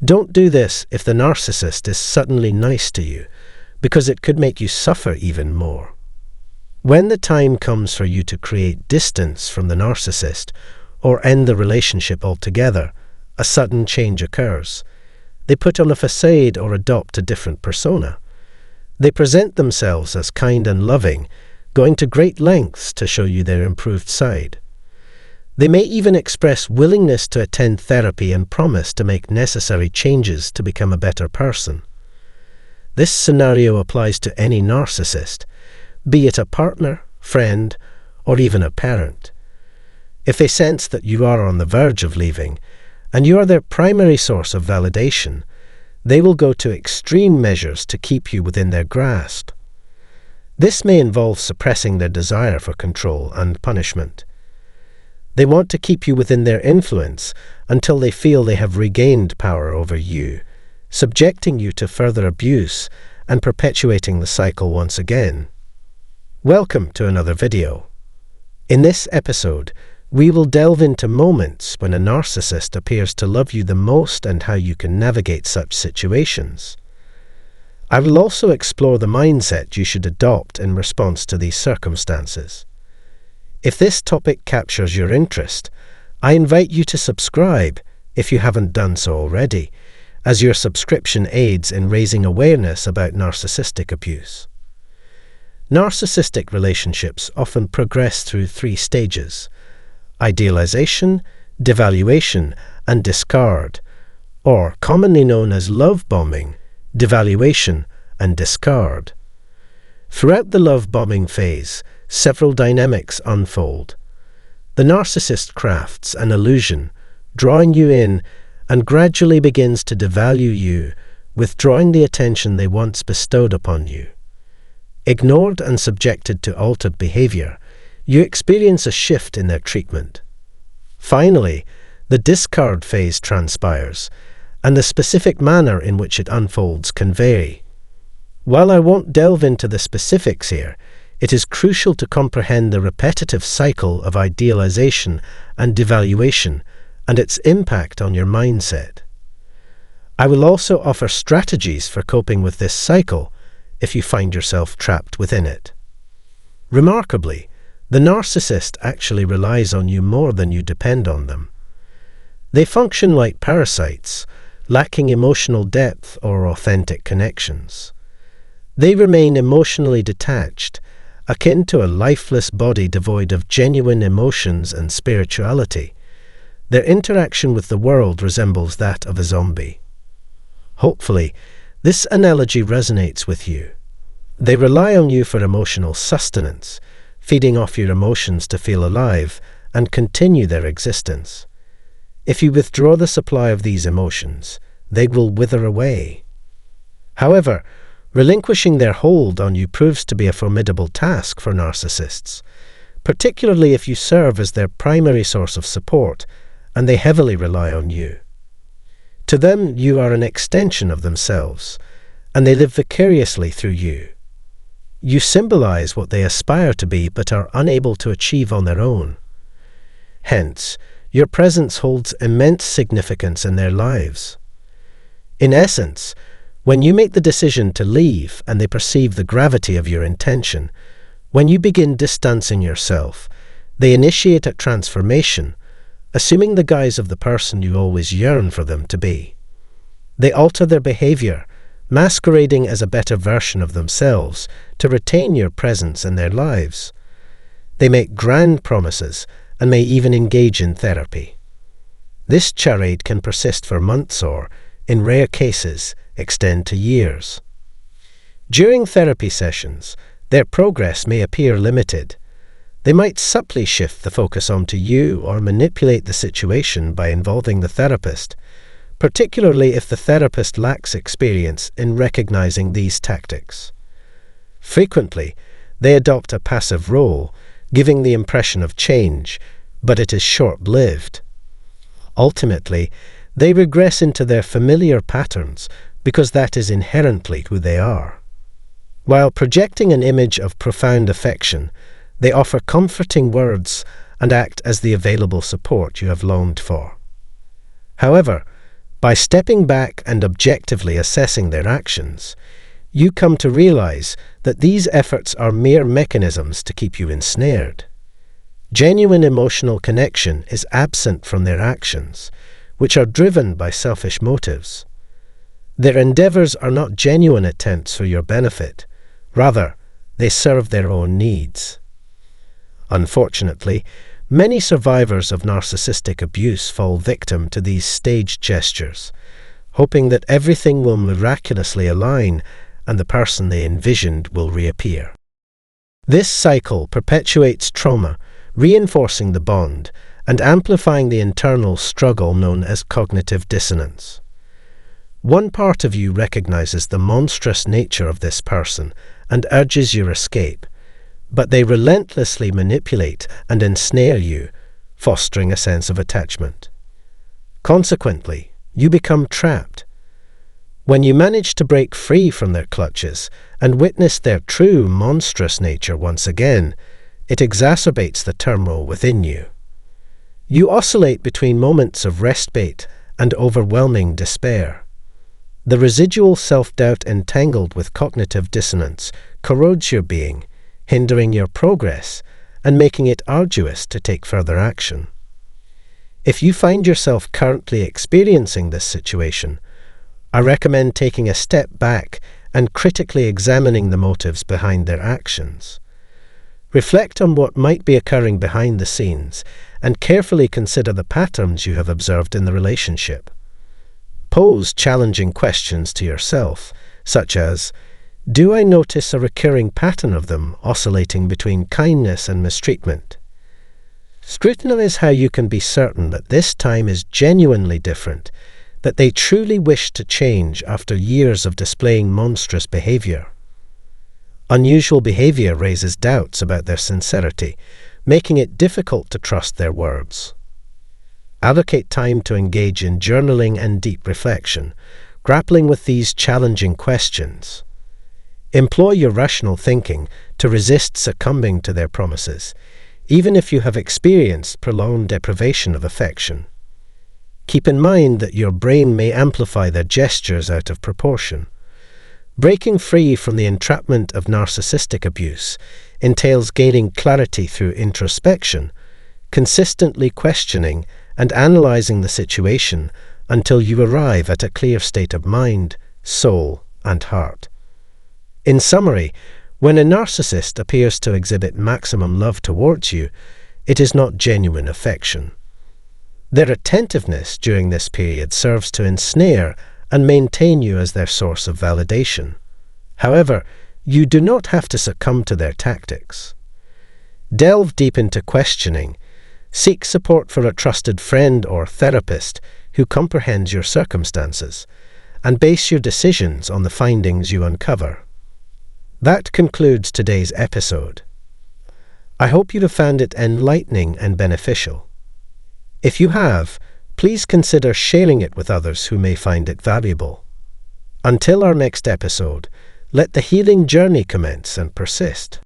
Don't do this if the narcissist is suddenly nice to you, because it could make you suffer even more. When the time comes for you to create distance from the narcissist or end the relationship altogether, a sudden change occurs. They put on a façade or adopt a different persona. They present themselves as kind and loving, going to great lengths to show you their improved side. They may even express willingness to attend therapy and promise to make necessary changes to become a better person. This scenario applies to any narcissist, be it a partner, friend, or even a parent. If they sense that you are on the verge of leaving, and you are their primary source of validation, they will go to extreme measures to keep you within their grasp. This may involve suppressing their desire for control and punishment. They want to keep you within their influence until they feel they have regained power over you, subjecting you to further abuse and perpetuating the cycle once again. Welcome to another video. In this episode, we will delve into moments when a narcissist appears to love you the most and how you can navigate such situations. I will also explore the mindset you should adopt in response to these circumstances. If this topic captures your interest, I invite you to subscribe if you haven't done so already, as your subscription aids in raising awareness about narcissistic abuse. Narcissistic relationships often progress through 3 stages: idealization, devaluation, and discard, or commonly known as love bombing, devaluation, and discard. Throughout the love bombing phase, several dynamics unfold. The narcissist crafts an illusion, drawing you in, and gradually begins to devalue you, withdrawing the attention they once bestowed upon you. Ignored and subjected to altered behavior, you experience a shift in their treatment. Finally, the discard phase transpires, and the specific manner in which it unfolds can vary. While I won't delve into the specifics here, it is crucial to comprehend the repetitive cycle of idealization and devaluation and its impact on your mindset. I will also offer strategies for coping with this cycle if you find yourself trapped within it. Remarkably, the narcissist actually relies on you more than you depend on them. They function like parasites, lacking emotional depth or authentic connections. They remain emotionally detached, akin to a lifeless body devoid of genuine emotions and spirituality. Their interaction with the world resembles that of a zombie. Hopefully, this analogy resonates with you. They rely on you for emotional sustenance, feeding off your emotions to feel alive and continue their existence. If you withdraw the supply of these emotions, they will wither away. However, relinquishing their hold on you proves to be a formidable task for narcissists, particularly if you serve as their primary source of support and they heavily rely on you. To them, you are an extension of themselves, and they live vicariously through you. You symbolize what they aspire to be but are unable to achieve on their own. Hence, your presence holds immense significance in their lives. In essence, when you make the decision to leave and they perceive the gravity of your intention, when you begin distancing yourself, they initiate a transformation, assuming the guise of the person you always yearn for them to be. They alter their behavior, masquerading as a better version of themselves to retain your presence in their lives. They make grand promises and may even engage in therapy. This charade can persist for months or, in rare cases, extend to years. During therapy sessions, their progress may appear limited. They might subtly shift the focus onto you or manipulate the situation by involving the therapist, particularly if the therapist lacks experience in recognizing these tactics. Frequently, they adopt a passive role, giving the impression of change, but it is short-lived. Ultimately, they regress into their familiar patterns because that is inherently who they are. While projecting an image of profound affection, they offer comforting words and act as the available support you have longed for. However, By stepping back and objectively assessing their actions, you come to realize that these efforts are mere mechanisms to keep you ensnared. Genuine emotional connection is absent from their actions, which are driven by selfish motives. Their endeavors are not genuine attempts for your benefit. Rather, they serve their own needs. Unfortunately, many survivors of narcissistic abuse fall victim to these staged gestures, hoping that everything will miraculously align and the person they envisioned will reappear. This cycle perpetuates trauma, reinforcing the bond and amplifying the internal struggle known as cognitive dissonance. One part of you recognizes the monstrous nature of this person and urges your escape, but they relentlessly manipulate and ensnare you, fostering a sense of attachment. Consequently, you become trapped. When you manage to break free from their clutches and witness their true monstrous nature once again, it exacerbates the turmoil within you. You oscillate between moments of respite and overwhelming despair. The residual self-doubt entangled with cognitive dissonance corrodes your being, hindering your progress and making it arduous to take further action. If you find yourself currently experiencing this situation, I recommend taking a step back and critically examining the motives behind their actions. Reflect on what might be occurring behind the scenes and carefully consider the patterns you have observed in the relationship. Pose challenging questions to yourself, such as, do I notice a recurring pattern of them oscillating between kindness and mistreatment? Scrutinize how you can be certain that this time is genuinely different, that they truly wish to change after years of displaying monstrous behavior. Unusual behavior raises doubts about their sincerity, making it difficult to trust their words. Allocate time to engage in journaling and deep reflection, grappling with these challenging questions. Employ your rational thinking to resist succumbing to their promises, even if you have experienced prolonged deprivation of affection. Keep in mind that your brain may amplify their gestures out of proportion. Breaking free from the entrapment of narcissistic abuse entails gaining clarity through introspection, consistently questioning and analyzing the situation until you arrive at a clear state of mind, soul, and heart. In summary, when a narcissist appears to exhibit maximum love towards you, it is not genuine affection. Their attentiveness during this period serves to ensnare and maintain you as their source of validation. However, you do not have to succumb to their tactics. Delve deep into questioning. Seek support for a trusted friend or therapist who comprehends your circumstances, and base your decisions on the findings you uncover. That concludes today's episode. I hope you have found it enlightening and beneficial. If you have, please consider sharing it with others who may find it valuable. Until our next episode, let the healing journey commence and persist.